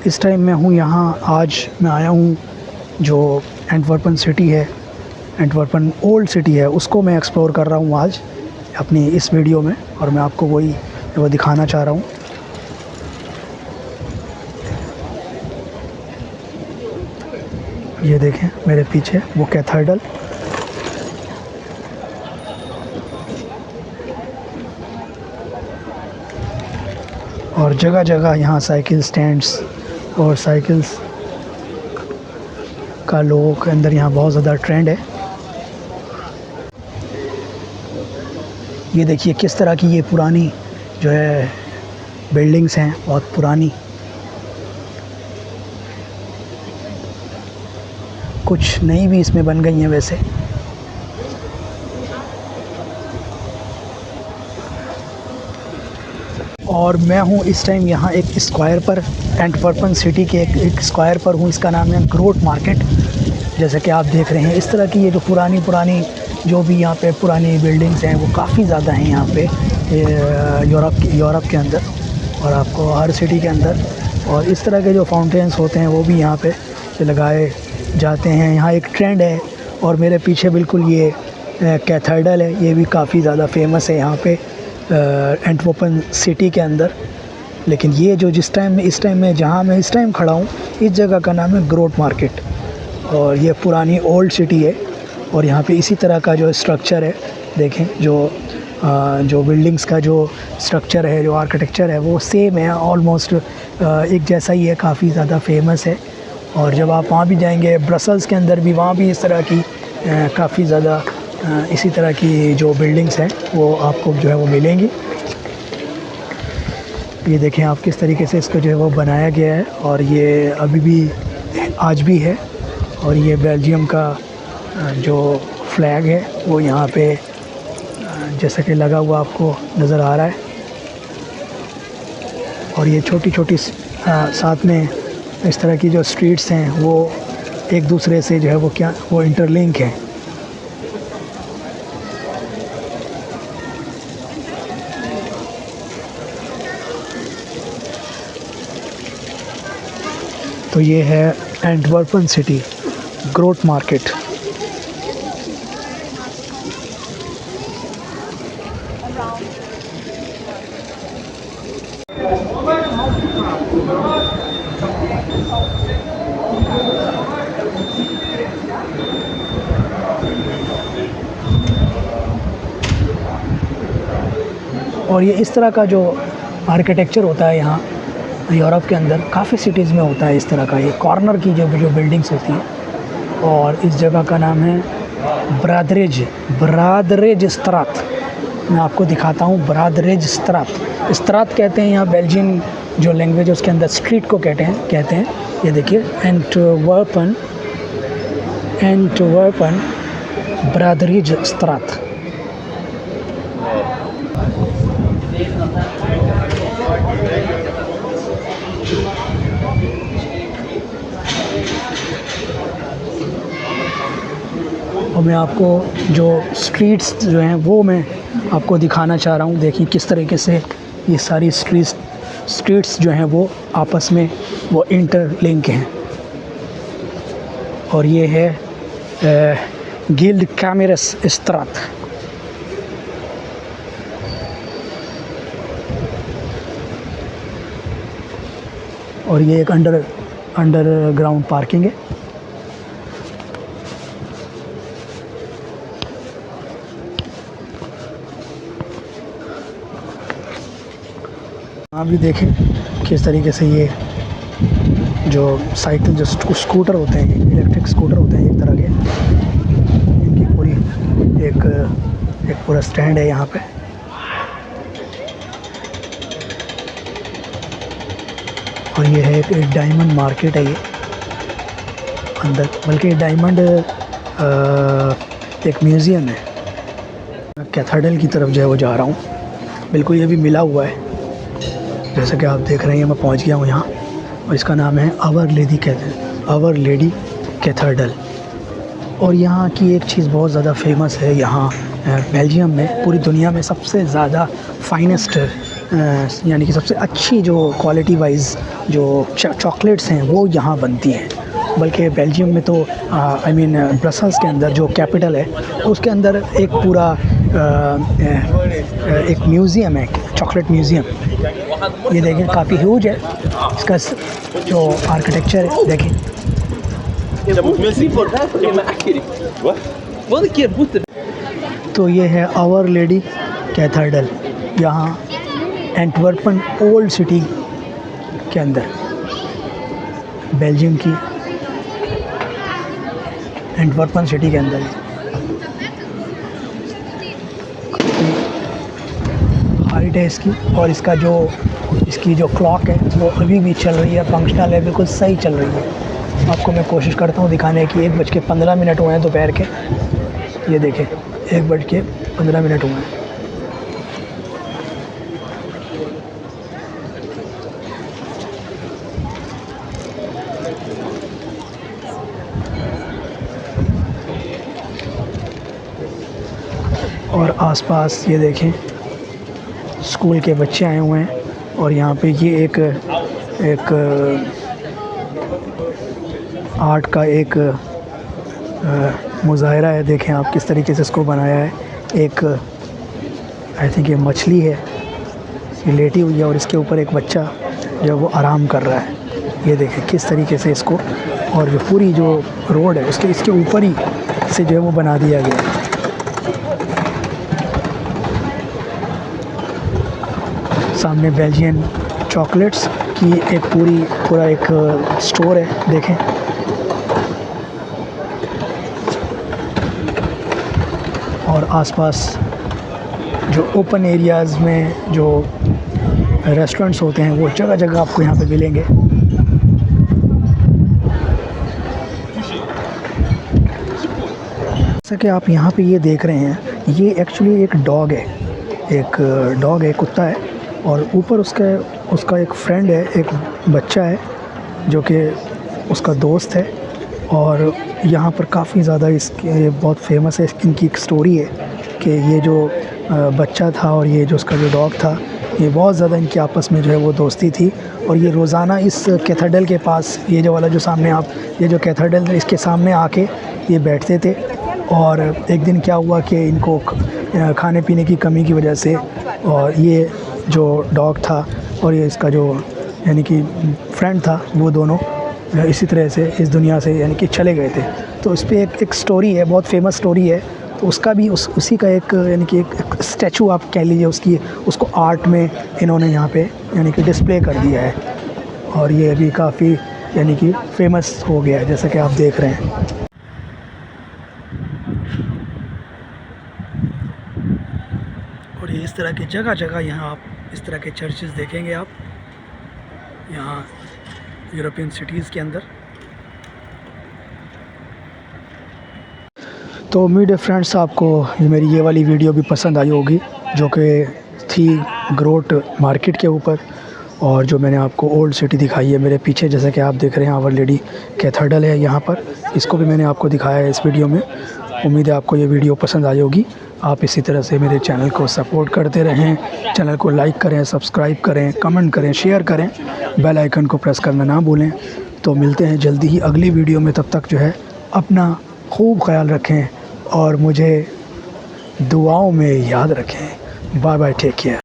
इस टाइम मैं हूँ यहाँ, आज मैं आया हूँ जो एंटवर्पन सिटी है, एंटवर्पन ओल्ड सिटी है, उसको मैं एक्सप्लोर कर रहा हूँ आज अपनी इस वीडियो में, और मैं आपको वो दिखाना चाह रहा हूँ। ये देखें मेरे पीछे वो कैथेड्रल, और जगह जगह यहाँ साइकिल स्टैंड्स और साइकिल्स का लोगों के अंदर यहाँ बहुत ज़्यादा ट्रेंड है। ये देखिए किस तरह की ये पुरानी जो है बिल्डिंग्स हैं, बहुत पुरानी, कुछ नई भी इसमें बन गई हैं वैसे। और मैं हूँ इस टाइम यहाँ एक स्क्वायर पर, एंटवर्पन सिटी के एक स्क्वायर पर हूँ। इसका नाम है ग्रोट मार्केट। जैसे कि आप देख रहे हैं इस तरह की ये जो पुरानी जो भी यहाँ पे पुरानी बिल्डिंग्स हैं वो काफ़ी ज़्यादा हैं यहाँ पे यूरोप के अंदर, और आपको हर सिटी के अंदर। और इस तरह के जो फाउंटेन्स होते हैं वो भी यहाँ पे लगाए जाते हैं। यहाँ एक ट्रेंड है। और मेरे पीछे बिल्कुल ये कैथेड्रल है, ये भी काफ़ी ज़्यादा फेमस है यहाँ पे एंटवर्पन सिटी के अंदर। लेकिन ये जो इस टाइम में जहाँ मैं इस टाइम खड़ा हूँ, इस जगह का नाम है ग्रोट मार्केट, और ये पुरानी ओल्ड सिटी है। और यहाँ पे इसी तरह का जो स्ट्रक्चर है, देखें जो बिल्डिंग्स का जो स्ट्रक्चर है, जो आर्किटेक्चर है वो सेम है, ऑलमोस्ट एक जैसा ही है, काफ़ी ज़्यादा फेमस है। और जब आप वहाँ भी जाएंगे ब्रसल्स के अंदर भी, वहाँ भी इस तरह की काफ़ी ज़्यादा इसी तरह की जो बिल्डिंग्स हैं वो आपको जो है वो मिलेंगी। ये देखें आप किस तरीके से इसको जो है वो बनाया गया है, और ये अभी भी आज भी है। और ये बेल्जियम का जो फ्लैग है वो यहाँ पे जैसा कि लगा हुआ आपको नज़र आ रहा है। और ये छोटी साथ में इस तरह की जो स्ट्रीट्स हैं वो एक दूसरे से जो है वो इंटरलिंक हैं। तो ये है एंटवर्पन सिटी ग्रोट मार्केट। और ये इस तरह का जो आर्किटेक्चर होता है यहाँ यूरोप के अंदर, काफ़ी सिटीज़ में होता है इस तरह का। ये कॉर्नर की जो बिल्डिंग्स होती हैं। और इस जगह का नाम है ब्रादरेज स्ट्रात। मैं आपको दिखाता हूँ ब्रादरेज स्ट्रात कहते हैं यहाँ बेल्जियन जो लैंग्वेज है उसके अंदर स्ट्रीट को कहते हैं। ये देखिए एंटवर्पन ब्रादरेज स्ट्रात। और मैं आपको जो स्ट्रीट्स जो हैं वो मैं आपको दिखाना चाह रहा हूँ। देखिए किस तरीके से ये सारी स्ट्रीट्स जो हैं वो आपस में वो इंटरलिंक हैं। और ये है गिल्ड कैमरस स्ट्रात। और ये एक अंडरग्राउंड पार्किंग है। आप भी देखें किस तरीके से ये जो साइकिल जो स्कूटर होते हैं, इलेक्ट्रिक स्कूटर होते हैं एक तरह के, इनकी पूरी एक पूरा स्टैंड है यहाँ पे। और ये है एक डायमंड मार्केट है ये अंदर, बल्कि डायमंड एक म्यूज़ियम है। मैं कैथेड्रल की तरफ जो है वो जा रहा हूँ, बिल्कुल ये भी मिला हुआ है। जैसा कि आप देख रहे हैं मैं पहुंच गया हूं यहाँ, और इसका नाम है आवर लेडी कैथेड्रल। और यहाँ की एक चीज़ बहुत ज़्यादा फेमस है यहाँ बेल्जियम में पूरी दुनिया में सबसे ज़्यादा फाइनेस्ट यानी कि सबसे अच्छी जो क्वालिटी वाइज जो चॉकलेट्स हैं वो यहाँ बनती हैं। बल्कि बेल्जियम में तो आई मीन ब्रसल्स के अंदर जो कैपिटल है उसके अंदर एक पूरा एक म्यूज़ियम है, चॉकलेट म्यूज़ियम। ये देखें काफ़ी ह्यूज है, इसका जो आर्किटेक्चर है देखें। तो ये है आवर लेडी कैथेड्रल यहाँ एंटवर्पन ओल्ड सिटी के अंदर, बेल्जियम की एंटवर्पन सिटी के अंदर। हाइट है इसकी, और इसकी जो क्लॉक है वो अभी भी चल रही है, फंक्शनल है, बिल्कुल सही चल रही है। आपको मैं कोशिश करता हूँ दिखाने की। 1:15 हुए हैं दोपहर के, ये देखें 1:15 हुए हैं। और आसपास ये देखें स्कूल के बच्चे आए हुए हैं, और यहाँ पे ये एक आर्ट का एक मुज़ाहरा है। देखें आप किस तरीके से इसको बनाया है। एक आई थिंक ये मछली है, ये लेटी हुई है और इसके ऊपर एक बच्चा जो है वो आराम कर रहा है। ये देखें किस तरीके से इसको, और जो पूरी जो रोड है इसके ऊपर ही से जो है वो बना दिया गया है। सामने बेल्जियन चॉकलेट्स की एक पूरा एक स्टोर है, देखें। और आसपास जो ओपन एरियाज़ में जो रेस्टोरेंट्स होते हैं वो जगह जगह आपको यहाँ पे मिलेंगे। जैसा कि आप यहाँ पे ये देख रहे हैं, ये एक्चुअली एक डॉग है, कुत्ता है, और ऊपर उसका एक फ्रेंड है, एक बच्चा है जो कि उसका दोस्त है। और यहाँ पर काफ़ी ज़्यादा ये बहुत फेमस है, इनकी एक स्टोरी है कि ये जो बच्चा था और ये जो उसका जो डॉग था, ये बहुत ज़्यादा इनकी आपस में जो है वो दोस्ती थी। और ये रोज़ाना इस कैथेड्रल के पास, ये जो वाला जो सामने आप ये जो कैथेड्रल है इसके सामने आके ये बैठते थे। और एक दिन क्या हुआ कि इनको खाने पीने की कमी की वजह से, और ये जो डॉग था और ये इसका जो यानी कि फ्रेंड था, वो दोनों इसी तरह से इस दुनिया से यानी कि चले गए थे। तो इस पे एक स्टोरी है, बहुत फेमस स्टोरी है। तो उसका भी उसी का एक यानी कि एक स्टैचू आप कह लीजिए, उसको आर्ट में इन्होंने यहाँ पे यानी कि डिस्प्ले कर दिया है। और ये अभी काफ़ी यानी कि फेमस हो गया है, जैसा कि आप देख रहे हैं। और ये इस तरह की जगह जगह यहाँ आप इस तरह के चर्चेस देखेंगे आप यहाँ यूरोपियन सिटीज़ के अंदर। तो उम्मीद है फ्रेंड्स आपको मेरी ये वाली वीडियो भी पसंद आई होगी, जो कि थी ग्रोट मार्केट के ऊपर, और जो मैंने आपको ओल्ड सिटी दिखाई है मेरे पीछे, जैसे कि आप देख रहे हैं आवर लेडी कैथेड्रल है यहाँ पर, इसको भी मैंने आपको दिखाया है इस वीडियो में। उम्मीद है आपको ये वीडियो पसंद आई होगी। आप इसी तरह से मेरे चैनल को सपोर्ट करते रहें, चैनल को लाइक करें, सब्सक्राइब करें, कमेंट करें, शेयर करें, बेल आइकन को प्रेस करना ना भूलें। तो मिलते हैं जल्दी ही अगली वीडियो में, तब तक जो है अपना खूब ख्याल रखें और मुझे दुआओं में याद रखें। Bye bye, take care.